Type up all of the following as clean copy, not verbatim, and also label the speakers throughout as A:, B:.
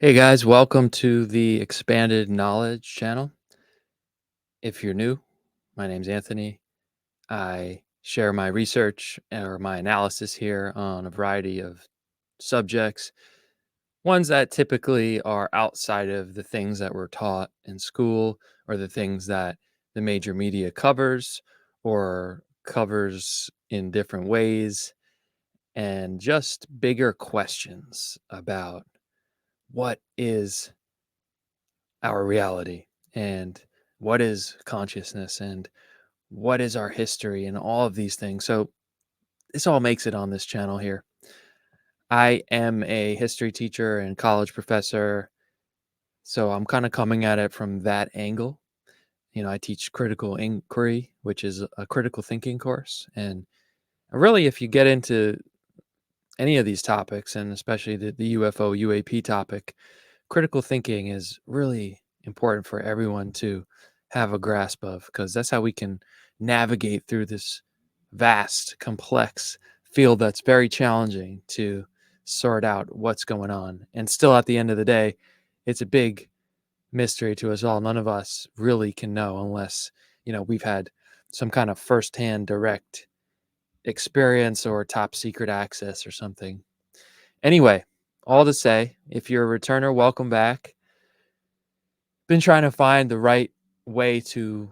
A: Hey guys, welcome to the Expanded Knowledge channel. If you're new, my name's Anthony. I share my research or my analysis here on a variety of subjects, ones that typically are outside of the things that we're taught in school or the things that the major media covers or covers in different ways, and just bigger questions about what is our reality and what is consciousness and what is our history and all of these things. So this all makes it on this channel here. I am a history teacher and college professor, so I'm kind of coming at it from that angle. I teach critical inquiry, which is a critical thinking course. And really, if you get into any of these topics, and especially the UFO UAP topic, critical thinking is really important for everyone to have a grasp of, because that's how we can navigate through this vast, complex field that's very challenging to sort out what's going on. And still, at the end of the day, it's a big mystery to us all. None of us really can know unless, we've had some kind of firsthand direct experience or top secret access or something. Anyway, all to say, if you're a returner, welcome back. Been trying to find the right way to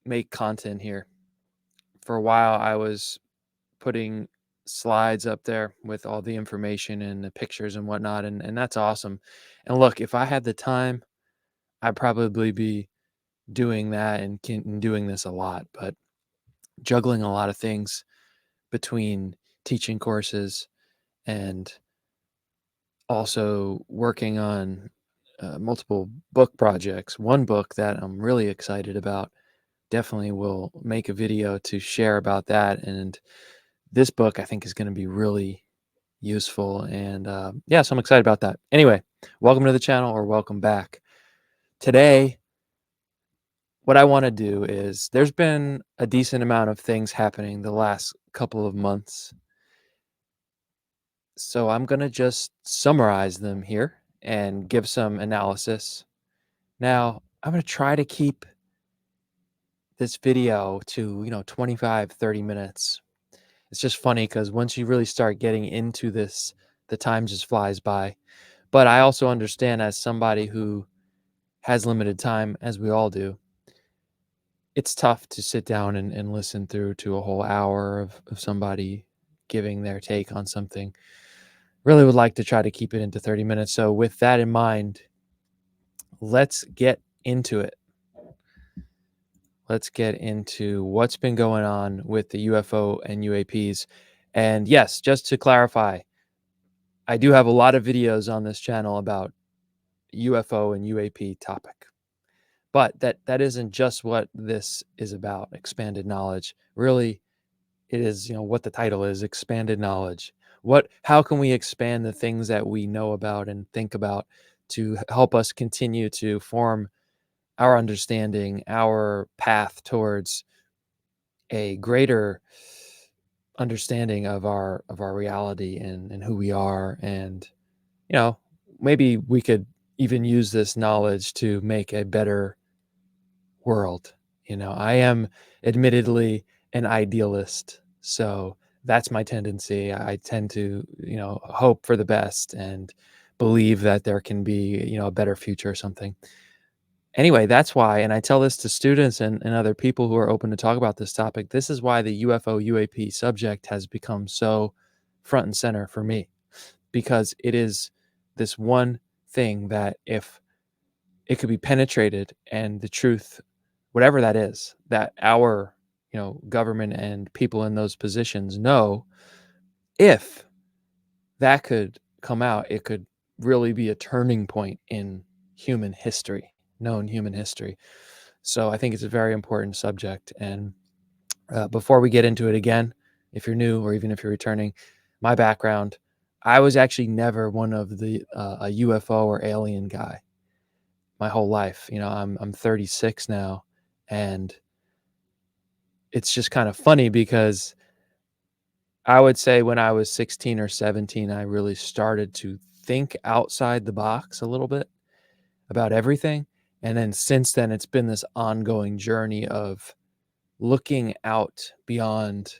A: make content here. For a while, I was putting slides up there with all the information and the pictures and whatnot, and that's awesome. And look, if I had the time, I'd probably be doing that and doing this a lot, but juggling a lot of things between teaching courses and also working on multiple book projects. One book that I'm really excited about, definitely will make a video to share about that. And this book I think is going to be really useful. And yeah, so I'm excited about that. Anyway, welcome to the channel, or welcome back. Today, what I want to do is, there's been a decent amount of things happening the last couple of months. So I'm going to just summarize them here and give some analysis. Now, I'm going to try to keep this video to, 25, 30 minutes. It's just funny because once you really start getting into this, the time just flies by. But I also understand, as somebody who has limited time, as we all do, it's tough to sit down and listen through to a whole hour of somebody giving their take on something. Really would like to try to keep it into 30 minutes. So with that in mind, let's get into it. Let's get into what's been going on with the UFO and UAPs. And yes, just to clarify, I do have a lot of videos on this channel about UFO and UAP topic. But that isn't just what this is about, expanded knowledge. Really, it is, what the title is, expanded knowledge. How can we expand the things that we know about and think about to help us continue to form our understanding, our path towards a greater understanding of our reality and who we are. And you know maybe we could even use this knowledge to make a better world. I am admittedly an idealist, so that's my tendency. I tend to hope for the best and believe that there can be a better future or something. Anyway, that's why, and I tell this to students and other people who are open to talk about this topic, this is why the UFO UAP subject has become so front and center for me, because it is this one thing that, if it could be penetrated, and the truth, whatever that is, that our government and people in those positions know, if that could come out, it could really be a turning point in human history, known human history. So I think it's a very important subject. And before we get into it again, if you're new or even if you're returning, my background, I was actually never one of the a UFO or alien guy my whole life. I'm 36 now, and it's just kind of funny because I would say when I was 16 or 17, I really started to think outside the box a little bit about everything. And then since then, it's been this ongoing journey of looking out beyond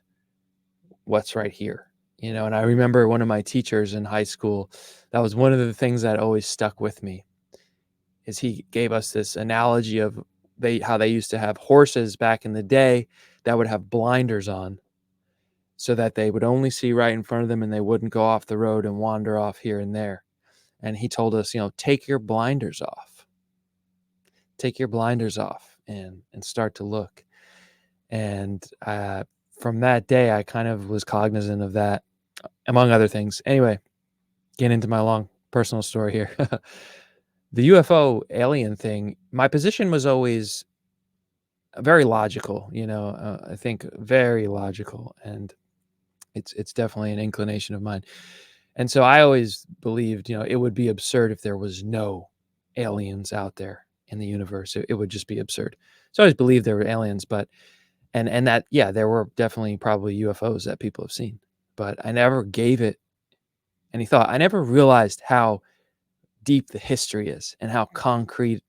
A: what's right here. And I remember one of my teachers in high school, that was one of the things that always stuck with me, is he gave us this analogy of how they used to have horses back in the day that would have blinders on so that they would only see right in front of them and they wouldn't go off the road and wander off here and there. And he told us, take your blinders off. Take your blinders off and start to look. And from that day, I kind of was cognizant of that, among other things. Anyway, getting into my long personal story here. The UFO alien thing, my position was always very logical, I think very logical. And it's definitely an inclination of mine. And so I always believed, it would be absurd if there was no aliens out there in the universe. It would just be absurd. So I always believed there were aliens, but and that, yeah, there were definitely probably UFOs that people have seen, but I never gave it any thought. I never realized how deep the history is and how concrete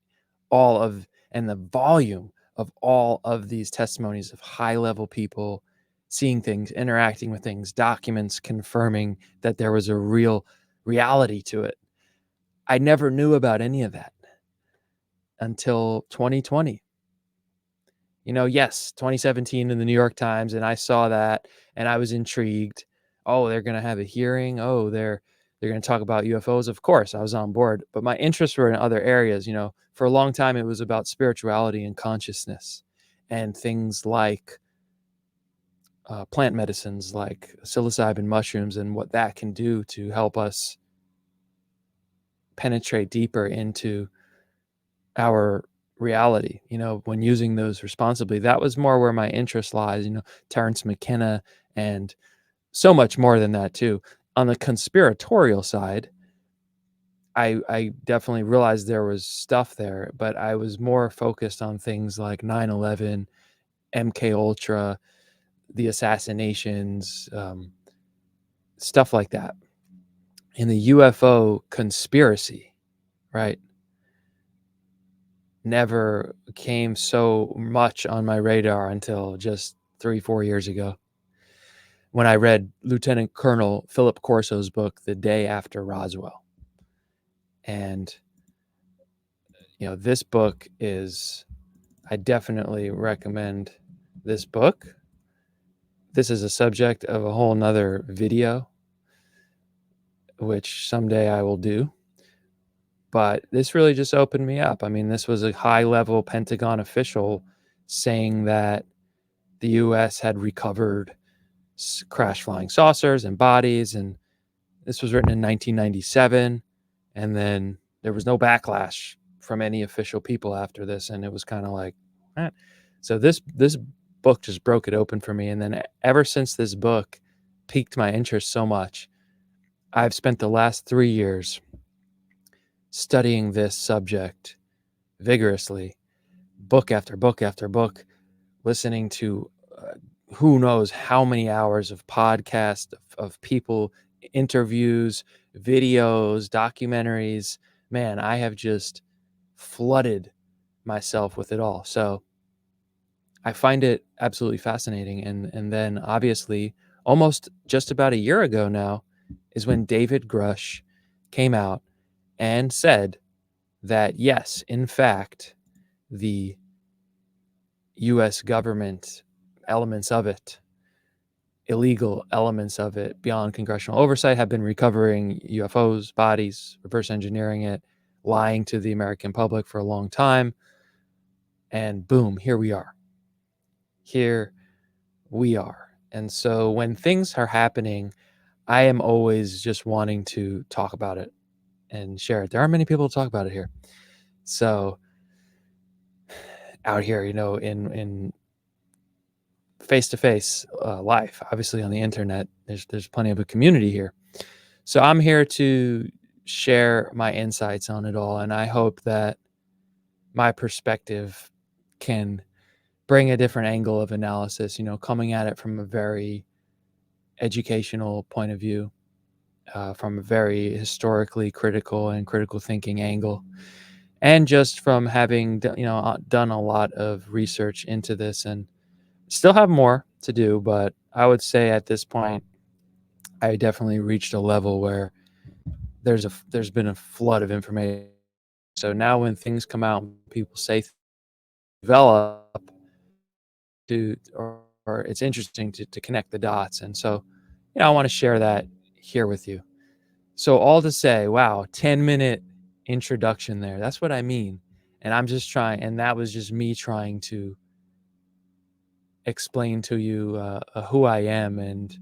A: all of and the volume of all of these testimonies of high level people seeing things, interacting with things, documents confirming that there was a real reality to it. I never knew about any of that until 2020. Yes, 2017 in the New York Times, and I saw that and I was intrigued. Oh, they're going to have a hearing. Oh, they're going to talk about UFOs. Of course, I was on board, but my interests were in other areas. For a long time, it was about spirituality and consciousness and things like plant medicines, like psilocybin mushrooms, and what that can do to help us penetrate deeper into our reality, when using those responsibly. That was more where my interest lies, Terrence McKenna, and so much more than that too. On the conspiratorial side, I definitely realized there was stuff there, but I was more focused on things like 9/11, MK Ultra, the assassinations, stuff like that. In the UFO conspiracy, right, never came so much on my radar until just 3-4 years ago, when I read Lieutenant Colonel Philip Corso's book, The Day After Roswell. And, this book I definitely recommend this book. This is a subject of a whole nother video, which someday I will do. But this really just opened me up. I mean, this was a high-level Pentagon official saying that the U.S. had recovered crash flying saucers and bodies, and this was written in 1997, and then there was no backlash from any official people after this, and it was kind of like, eh. So this book just broke it open for me, and then ever since this book piqued my interest so much, I've spent the last 3 years studying this subject vigorously, book after book after book, listening to who knows how many hours of podcast, of people, interviews, videos, documentaries. Man, I have just flooded myself with it all. So I find it absolutely fascinating. And then obviously, almost just about a year ago now, is when David Grusch came out and said that, yes, in fact, the US government, elements of it, illegal elements of it beyond congressional oversight, have been recovering UFOs, bodies, reverse engineering it, lying to the American public for a long time. And boom, here we are. Here we are. And so when things are happening, I am always just wanting to talk about it and share it. There aren't many people to talk about it here. So out here, in face-to-face life, obviously on the internet, there's plenty of a community here. So I'm here to share my insights on it all, and I hope that my perspective can bring a different angle of analysis, coming at it from a very educational point of view, from a very historically critical and critical thinking angle, and just from having done a lot of research into this, and still have more to do. But I would say at this point, I definitely reached a level where there's been a flood of information. So now when things come out, people say develop or it's interesting to connect the dots. And so, I want to share that here with you. So all to say, wow, 10-minute introduction there. That's what I mean. And I'm just trying, and that was just me trying to explain to you who I am and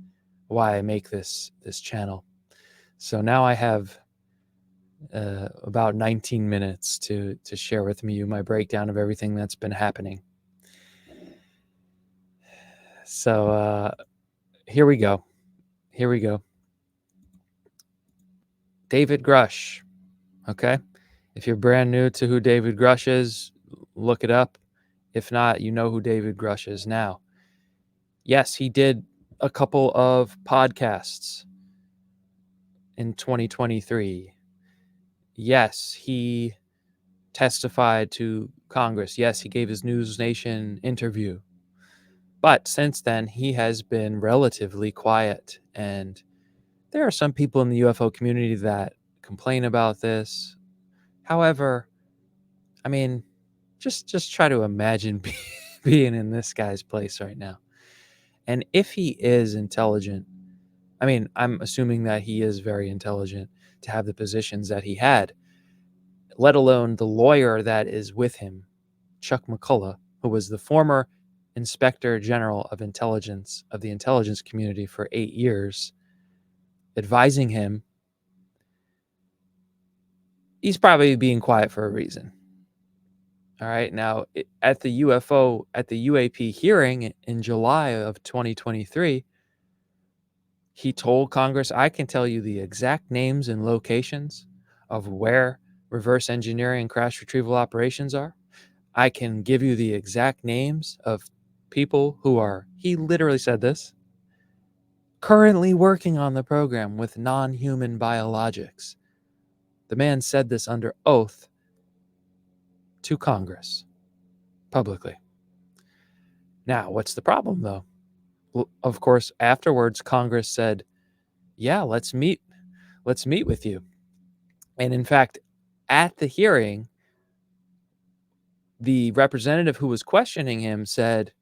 A: why I make this channel. So now I have about 19 minutes to share with you my breakdown of everything that's been happening. So here we go. Here we go. David Grusch. Okay. If you're brand new to who David Grusch is, look it up. If not, you know who David Grusch is now. Yes, he did a couple of podcasts in 2023. Yes, he testified to Congress. Yes, he gave his News Nation interview. But since then, he has been relatively quiet. And there are some people in the UFO community that complain about this. However, I mean, just try to imagine being in this guy's place right now. And if he is intelligent, I mean, I'm assuming that he is very intelligent to have the positions that he had, let alone the lawyer that is with him, Chuck McCullough, who was the former Inspector General of Intelligence of the intelligence community for 8 years, advising him. He's probably being quiet for a reason. All right. Now, at the UAP hearing in July of 2023, he told Congress, I can tell you the exact names and locations of where reverse engineering and crash retrieval operations are. I can give you the exact names of people who are, he literally said this, currently working on the program with non-human biologics. The man said this under oath to Congress publicly. Now, what's the problem, though? Well, of course, afterwards, Congress said, yeah, let's meet with you. And in fact, at the hearing, the representative who was questioning him said,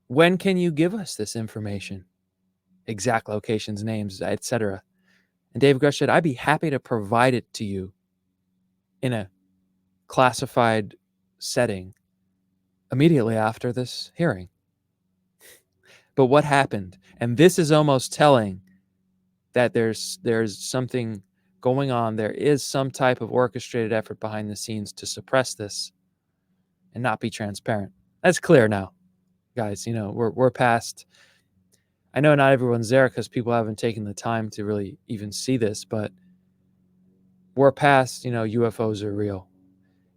A: when can you give us this information? Exact locations, names, etc. And David Grusch said, I'd be happy to provide it to you in a classified setting immediately after this hearing. But what happened? And this is almost telling that there's something going on. There is some type of orchestrated effort behind the scenes to suppress this and not be transparent. That's clear now, guys. We're past. I know not everyone's there because people haven't taken the time to really even see this, but we're past, UFOs are real,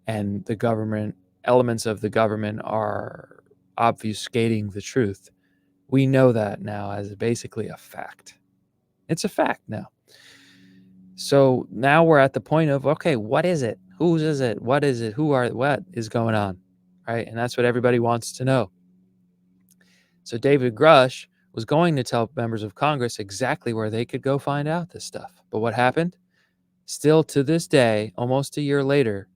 A: and the government, elements of the government are obfuscating the truth. We know that now as basically a fact. It's a fact now. So now we're at the point of, okay, what is it? Whose is it? What is it? What is going on? Right? And that's what everybody wants to know. So David Grusch was going to tell members of Congress exactly where they could go find out this stuff. But what happened? Still to this day, almost a year later,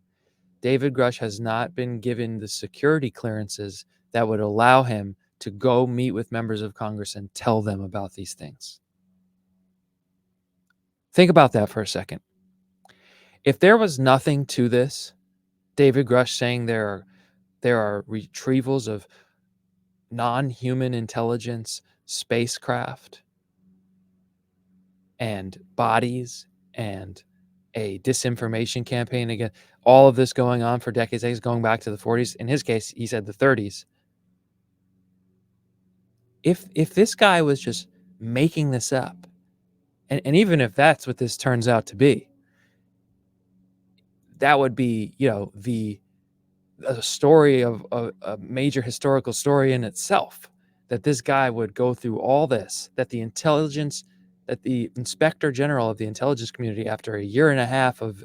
A: David Grusch has not been given the security clearances that would allow him to go meet with members of Congress and tell them about these things. Think about that for a second. If there was nothing to this, David Grusch saying there are retrievals of non-human intelligence spacecraft and bodies and a disinformation campaign again, all of this going on for decades, going back to the 40s. In his case, he said the 30s. If this guy was just making this up, and even if that's what this turns out to be, that would be, a story of a major historical story in itself, that this guy would go through all this, that the intelligence that the inspector general of the intelligence community, after a year and a half of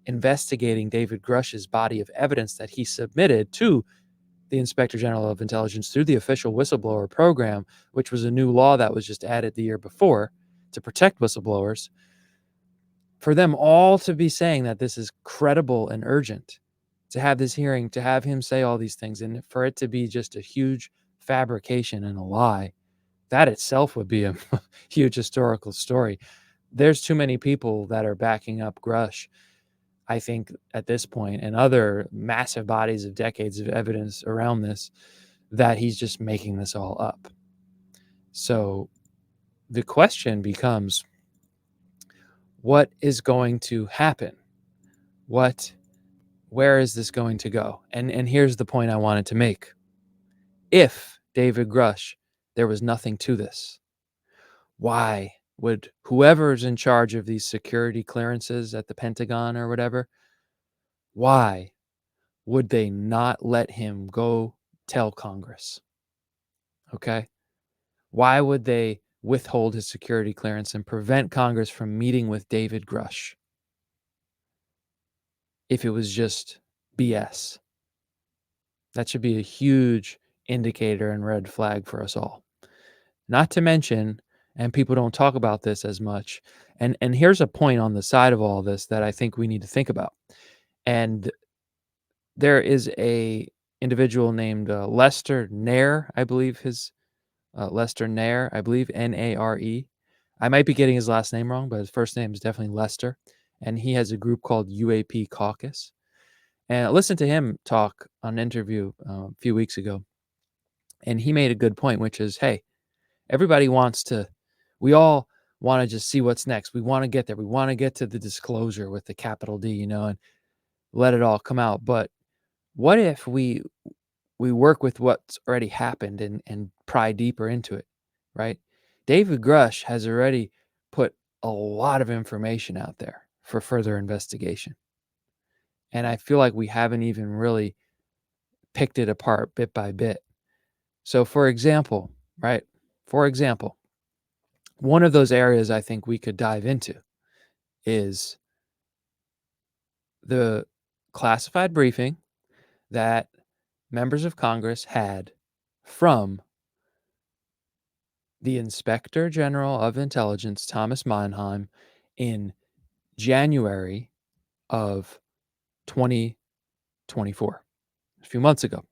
A: investigating David Grusch's body of evidence that he submitted to the inspector general of intelligence through the official whistleblower program, which was a new law that was just added the year before to protect whistleblowers, for them all to be saying that this is credible and urgent, to have this hearing, to have him say all these things, and for it to be just a huge fabrication and a lie, that itself would be a huge historical story. There's too many people that are backing up Grusch, I think, at this point, and other massive bodies of decades of evidence around this, that he's just making this all up. So the question becomes, what is going to happen? Where is this going to go? And here's the point I wanted to make. If David Grusch, there was nothing to this, why would whoever's in charge of these security clearances at the Pentagon or whatever, why would they not let him go tell Congress? Okay? Why would they withhold his security clearance and prevent Congress from meeting with David Grusch if it was just BS? That should be a huge indicator and red flag for us all. Not to mention, and people don't talk about this as much, and here's a point on the side of all this that I think we need to think about. And there is a individual named Lester Nair, I believe Lester Nair, I believe Nare. I might be getting his last name wrong, but his first name is definitely Lester, and he has a group called UAP Caucus. And I listened to him talk on an interview a few weeks ago, and he made a good point, which is, hey, everybody we all want to just see what's next. We want to get there. We want to get to the disclosure with the capital D, and let it all come out. But what if we work with what's already happened and pry deeper into it, right? David Grusch has already put a lot of information out there for further investigation. And I feel like we haven't even really picked it apart bit by bit. So for example, right? For example, one of those areas I think we could dive into is the classified briefing that members of Congress had from the Inspector General of Intelligence, Thomas Mannheim, in January of 2024, a few months ago.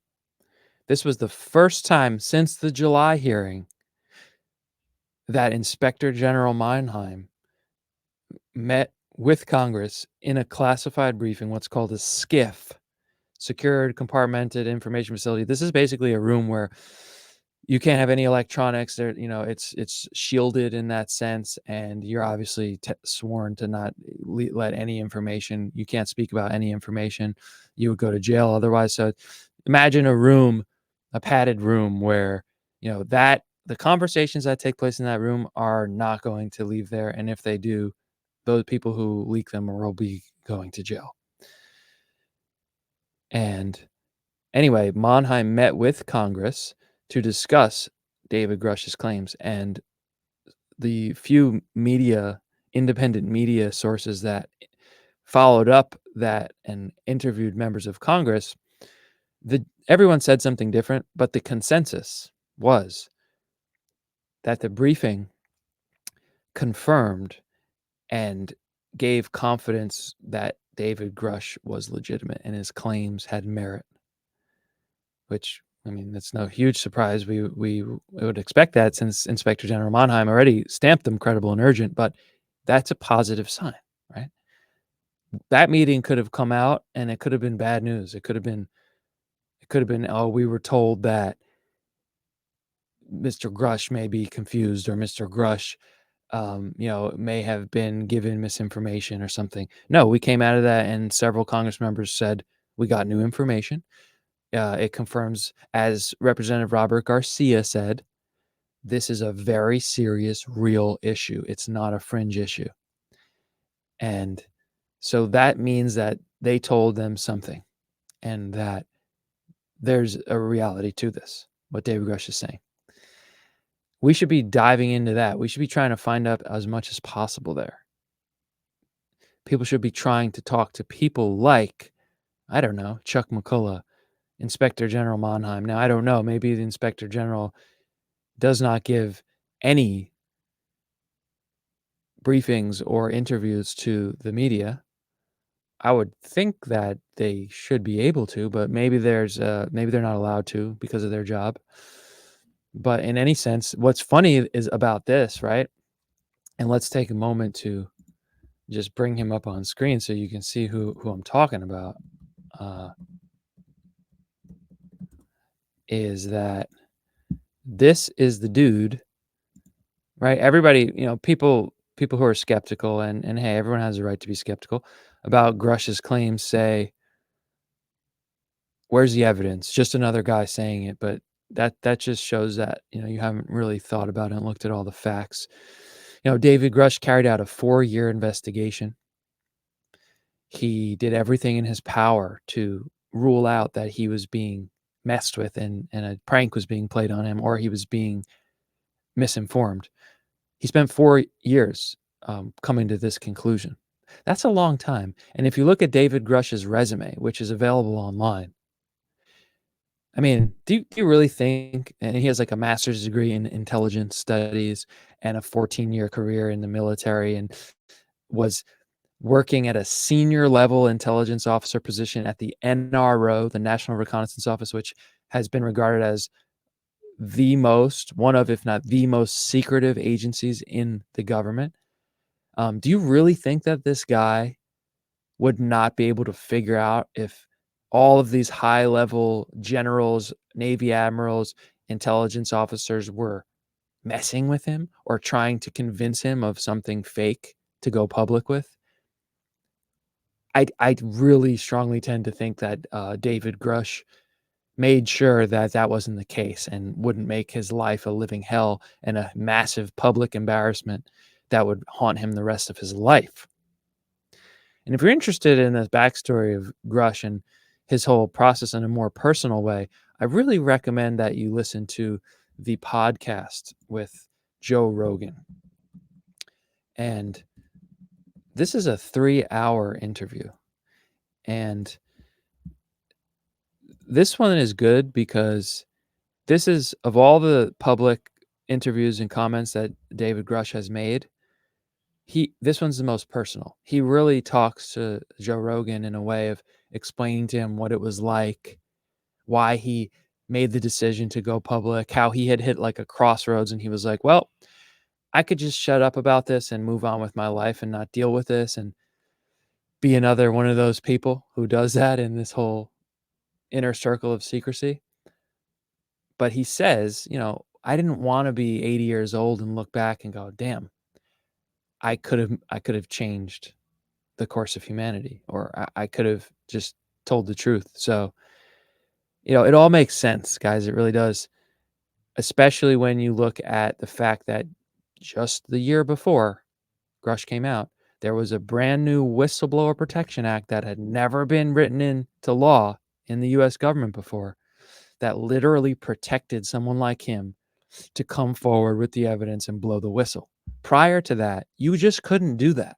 A: This was the first time since the July hearing that Inspector General Mannheim met with Congress in a classified briefing, what's called a SCIF, Secured Compartmented Information Facility. This is basically a room where you can't have any electronics there. It's shielded in that sense, and you're obviously sworn to not let any information. You can't speak about any information. You would go to jail otherwise. So imagine a padded room where that the conversations that take place in that room are not going to leave there, and if they do, those people who leak them will be going to jail. And anyway, Mannheim met with Congress to discuss David Grusch's claims, and the few independent media sources that followed up that and interviewed members of Congress, everyone said something different, but the consensus was that the briefing confirmed and gave confidence that David Grusch was legitimate and his claims had merit, which, I mean, that's no huge surprise. We would expect that since Inspector General Mannheim already stamped them credible and urgent, but that's a positive sign, right? That meeting could have come out and it could have been bad news. It could have been, oh, we were told that Mr. Grusch may be confused, or Mr. Grusch may have been given misinformation or something. No, we came out of that and several Congress members said, we got new information. It confirms, as Representative Robert Garcia said, this is a very serious, real issue. It's not a fringe issue. And so that means that they told them something, and that there's a reality to this, what David Grusch is saying. We should be diving into that. We should be trying to find out as much as possible there. People should be trying to talk to people like, I don't know, Chuck McCullough, Inspector General Monheim. Now, I don't know, maybe the Inspector General does not give any briefings or interviews to the media. I would think that they should be able to, but maybe they're not allowed to because of their job. But in any sense, what's funny is about this, right? And let's take a moment to just bring him up on screen so you can see who I'm talking about. Uh, is that this is the dude, right? Everybody, people who are skeptical, and hey, everyone has a right to be skeptical about Grush's claims. Say, where's the evidence? Just another guy saying it, but that just shows that you haven't really thought about it and looked at all the facts. David Grusch carried out a 4-year investigation. He did everything in his power to rule out that he was being messed with and a prank was being played on him or he was being misinformed. He spent 4 years coming to this conclusion. That's a long time. And if you look at David Grush's resume, which is available online, I mean, do you really think, and he has like a master's degree in intelligence studies and a 14-year career in the military and was working at a senior level intelligence officer position at the NRO, the National Reconnaissance Office, which has been regarded as one of, if not the most secretive agencies in the government. Do you really think that this guy would not be able to figure out if all of these high level generals, Navy admirals, intelligence officers were messing with him or trying to convince him of something fake to go public with? I really strongly tend to think that David Grusch made sure that that wasn't the case and wouldn't make his life a living hell and a massive public embarrassment that would haunt him the rest of his life. And if you're interested in the backstory of Grusch and his whole process in a more personal way, I really recommend that you listen to the podcast with Joe Rogan. And this is a 3-hour interview. And this one is good because this is, of all the public interviews and comments that David Grusch has made, this one's the most personal. He really talks to Joe Rogan in a way of explaining to him what it was like, why he made the decision to go public, how he had hit like a crossroads and he was like, well, I could just shut up about this and move on with my life and not deal with this and be another one of those people who does that in this whole inner circle of secrecy. But he says, I didn't want to be 80 years old and look back and go, damn, I could have changed the course of humanity, or I could have just told the truth. So, it all makes sense, guys. It really does, especially when you look at the fact that just the year before Grush came out, there was a brand new Whistleblower Protection Act that had never been written into law in the US government before that literally protected someone like him to come forward with the evidence and blow the whistle. Prior to that, you just couldn't do that.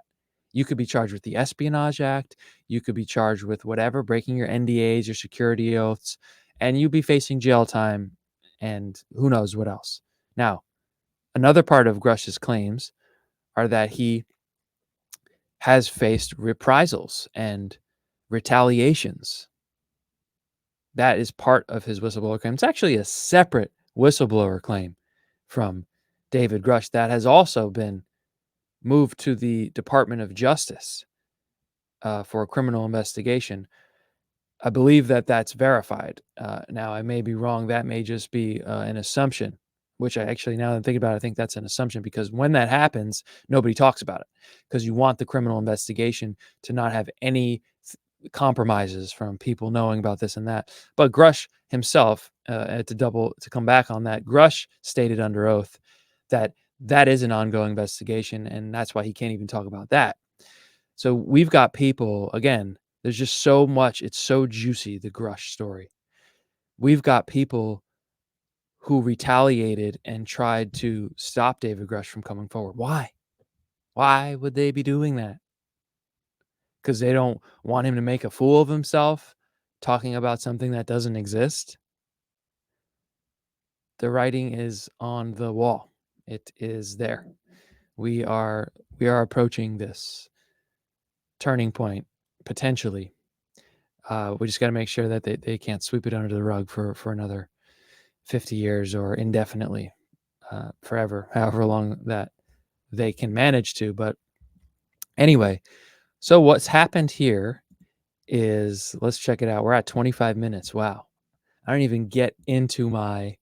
A: You could be charged with the Espionage Act. You could be charged with whatever, breaking your NDAs, your security oaths, and you'd be facing jail time and who knows what else. Now, another part of Grush's claims are that he has faced reprisals and retaliations. That is part of his whistleblower claim. It's actually a separate whistleblower claim from David Grusch that has also been moved to the Department of Justice for a criminal investigation. I believe that that's verified. Now, I may be wrong. That may just be an assumption, which now that I think about it, I think that's an assumption because when that happens, nobody talks about it because you want the criminal investigation to not have any compromises from people knowing about this and that. But Grusch himself, to come back on that, Grusch stated under oath that that is an ongoing investigation, and that's why he can't even talk about that. So we've got people, again, there's just so much, it's so juicy, the Grusch story. We've got people who retaliated and tried to stop David Grusch from coming forward. Why? Why would they be doing that? Because they don't want him to make a fool of himself talking about something that doesn't exist? The writing is on the wall. It is there. We are we are approaching this turning point potentially. We just got to make sure that they can't sweep it under the rug for another 50 years or indefinitely, forever, however long that they can manage to. But anyway, so what's happened here is, let's check it out. We're at 25 minutes. Wow. I don't even get into my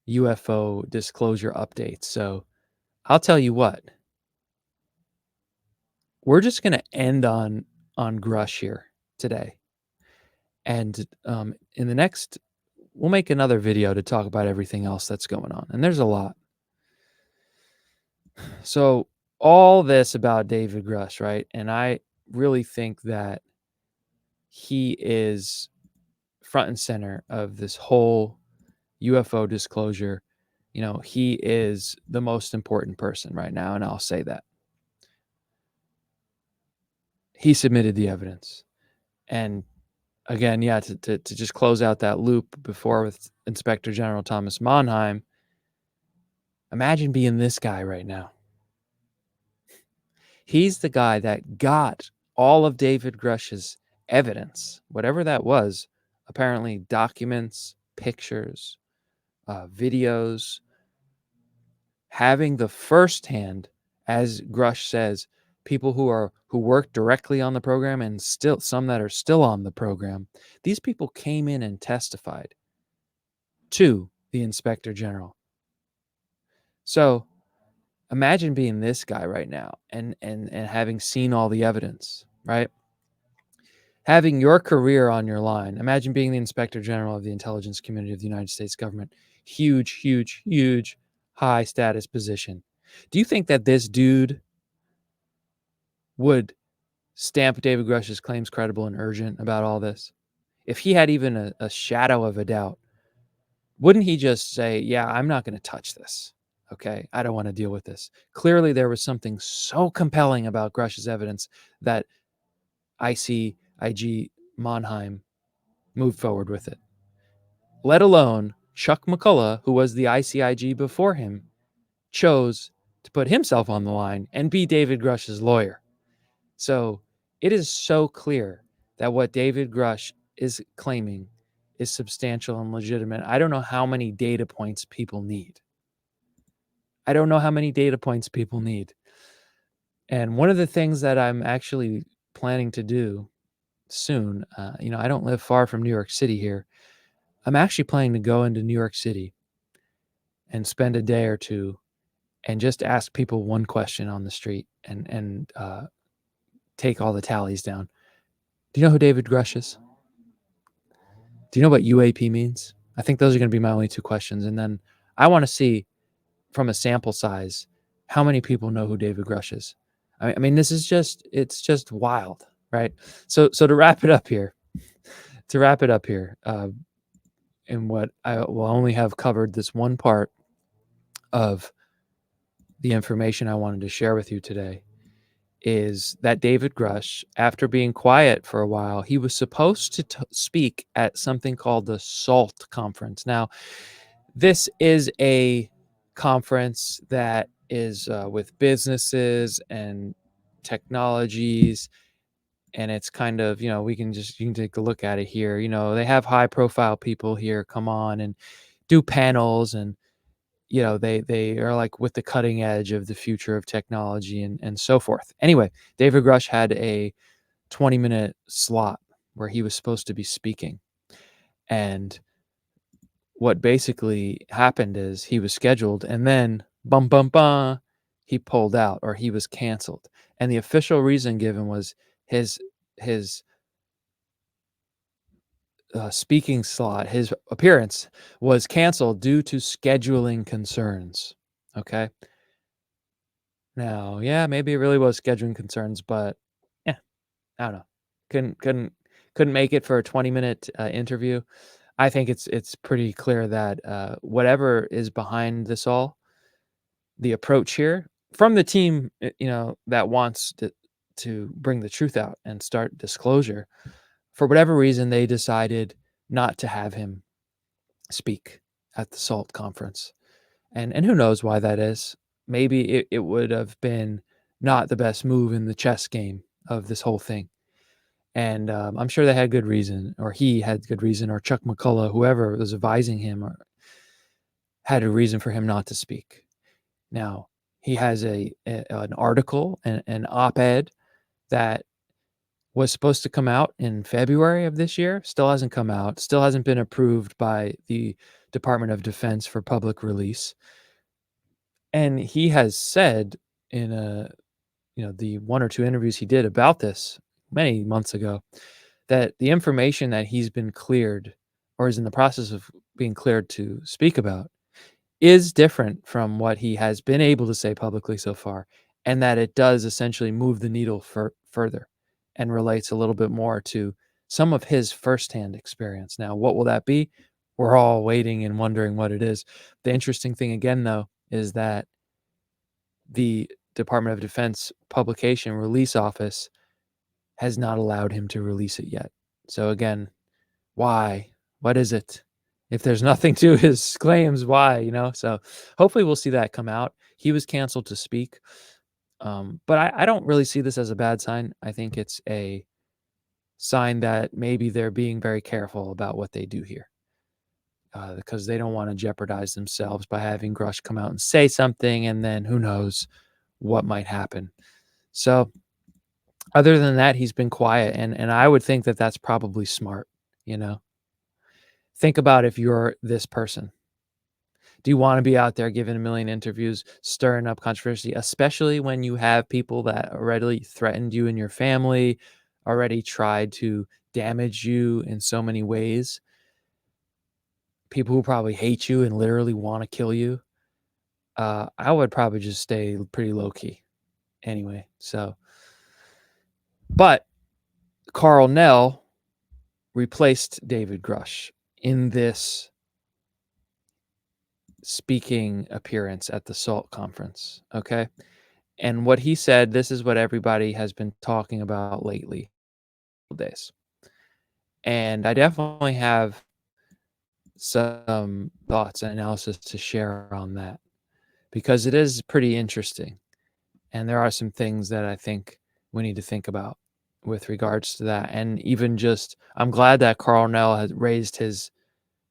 A: UFO disclosure updates. So I'll tell you what, we're just going to end on Grusch here today. And in the next, we'll make another video to talk about everything else that's going on. And there's a lot. So all this about David Grusch, right? And I really think that he is front and center of this whole UFO disclosure. You know, he is the most important person right now, and I'll say that. He submitted the evidence. And again, yeah, to just close out that loop before with Inspector General Thomas Monheim, imagine being this guy right now. He's the guy that got all of David Grusch's evidence, whatever that was, apparently documents, pictures, videos, having the firsthand, as Grusch says, people who work directly on the program, and still some that are still on the program. These people came in and testified to the Inspector General. So imagine being this guy right now and having seen all the evidence, right? Having your career on your line. Imagine being the Inspector General of the intelligence community of the United States government. Huge, huge, huge, high status position. Do you think that this dude would stamp David Grusch's claims credible and urgent about all this? If he had even a shadow of a doubt, wouldn't he just say, yeah, I'm not going to touch this? Okay, I don't want to deal with this. Clearly, there was something so compelling about Grusch's evidence that ICIG Monheim moved forward with it. Let alone Chuck McCullough, who was the ICIG before him, chose to put himself on the line and be David Grusch's lawyer. So it is so clear that what David Grusch is claiming is substantial and legitimate. I don't know how many data points people need. I don't know how many data points people need. And one of the things that I'm actually planning to do soon, I don't live far from New York City here. I'm actually planning to go into New York City and spend a day or two and just ask people one question on the street and take all the tallies down. Do you know who David Grusch is? Do you know what UAP means? I think those are going to be my only two questions. And then I want to see from a sample size how many people know who David Grusch is. I mean, it's just wild, right? So to wrap it up here, in what I will only have covered this one part of the information I wanted to share with you today, is that David Grusch, after being quiet for a while, he was supposed to speak at something called the SALT conference. Now, this is a conference that is with businesses and technologies, and it's kind of, you can take a look at it here. They have high profile people here come on and do panels, and they are like with the cutting edge of the future of technology and so forth. Anyway, David Grusch had a 20-minute slot where he was supposed to be speaking, and what basically happened is he was scheduled, and then bum bum bum, he pulled out, or he was canceled. And the official reason given was his speaking slot, his appearance was canceled due to scheduling concerns. Okay. Now, yeah, maybe it really was scheduling concerns, but yeah, I don't know. Couldn't couldn't couldn't make it for a 20-minute interview. I think it's pretty clear that, whatever is behind this all, the approach here from the team, that wants to bring the truth out and start disclosure, for whatever reason, they decided not to have him speak at the SALT conference. And who knows why that is. Maybe it would have been not the best move in the chess game of this whole thing. And I'm sure they had good reason, or he had good reason, or Chuck McCullough, whoever was advising him, or had a reason for him not to speak. Now, he has an article, an op-ed that was supposed to come out in February of this year, still hasn't come out, still hasn't been approved by the Department of Defense for public release. And he has said in the one or two interviews he did about this many months ago, that the information that he's been cleared or is in the process of being cleared to speak about is different from what he has been able to say publicly so far, and that it does essentially move the needle further and relates a little bit more to some of his firsthand experience. Now, what will that be? We're all waiting and wondering what it is. The interesting thing again, though, is that the Department of Defense publication release office has not allowed him to release it yet. So again, why? What is it? If there's nothing to his claims, why? So hopefully we'll see that come out. He was canceled to speak, but I don't really see this as a bad sign. I think it's a sign that maybe they're being very careful about what they do here, because they don't want to jeopardize themselves by having Grusch come out and say something, and then who knows what might happen. So other than that, he's been quiet, and I would think that that's probably smart, you know? Think about if you're this person. Do you wanna be out there giving a million interviews, stirring up controversy, especially when you have people that already threatened you and your family, already tried to damage you in so many ways? People who probably hate you and literally wanna kill you? I would probably just stay pretty low key anyway, so but Carl Nell replaced David Grusch in this speaking appearance at the SALT conference, okay? And what he said, this is what everybody has been talking about lately days. And I definitely have some thoughts and analysis to share on that because it is pretty interesting. And there are some things that I think we need to think about with regards to that. And even just, I'm glad that Carl Nell has raised his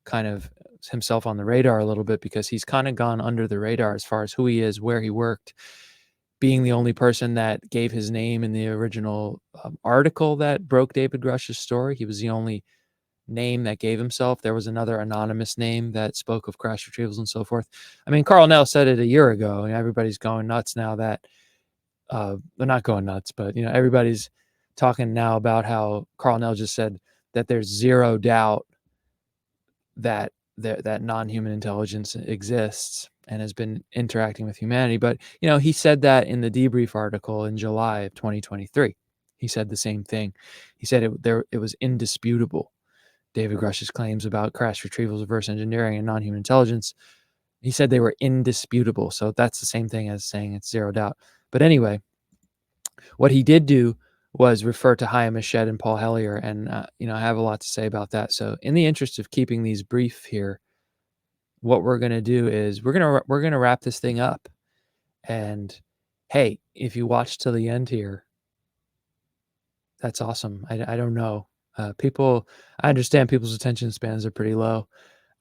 A: kind of himself on the radar a little bit because he's kind of gone under the radar as far as who he is, where he worked, being the only person that gave his name in the original article that broke David Grusch's story. He was the only name that gave himself. There was another anonymous name that spoke of crash retrievals and so forth. I mean, Carl Nell said it a year ago, and everybody's going nuts now that they're not going nuts, but everybody's talking now about how Carl Nell just said that there's zero doubt that that non-human intelligence exists and has been interacting with humanity. But he said that in the debrief article in July of 2023. He said the same thing. He said it was indisputable. David Grusch's claims about crash retrievals, reverse engineering, and non-human intelligence. He said they were indisputable. So that's the same thing as saying it's zero doubt. But anyway, what he did do was refer to Chaim Eshed and Paul Hellyer, and I have a lot to say about that. So, in the interest of keeping these brief here, what we're gonna do is we're gonna wrap this thing up. And hey, if you watch till the end here, that's awesome. I don't know, people. I understand people's attention spans are pretty low.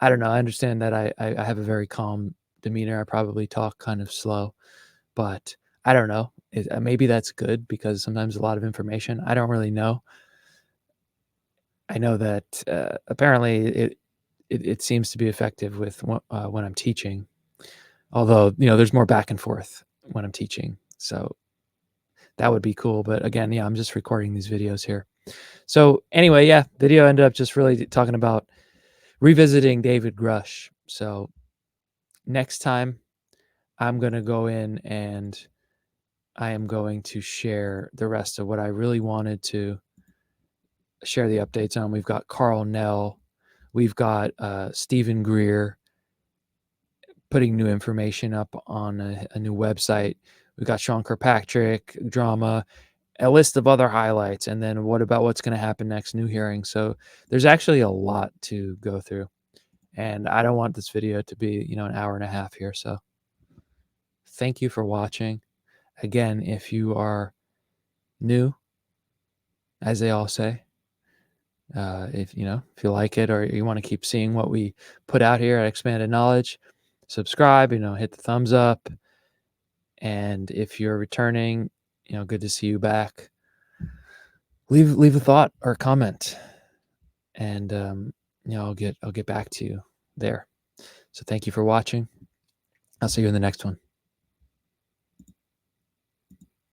A: I don't know. I understand that I have a very calm demeanor. I probably talk kind of slow, but I don't know. Maybe that's good because sometimes a lot of information. I don't really know. I know that apparently it seems to be effective with when I'm teaching. Although there's more back and forth when I'm teaching, so that would be cool. But again, yeah, I'm just recording these videos here. So anyway, yeah, video ended up just really talking about revisiting David Grusch. So next time, I'm gonna go in and I am going to share the rest of what I really wanted to share the updates on. We've got Carl Nell We've got Stephen Greer putting new information up on a new website. We've got Sean Kirkpatrick, drama, a list of other highlights, and then what about what's going to happen next, new hearings. So there's actually a lot to go through, and I don't want this video to be, an hour and a half here. So thank you for watching. Again, if you are new, as they all say, if you like it or you want to keep seeing what we put out here at Expanded Knowledge, subscribe, hit the thumbs up. And if you're returning, good to see you back. Leave a thought or a comment, and I'll get back to you there. So thank you for watching. I'll see you in the next one.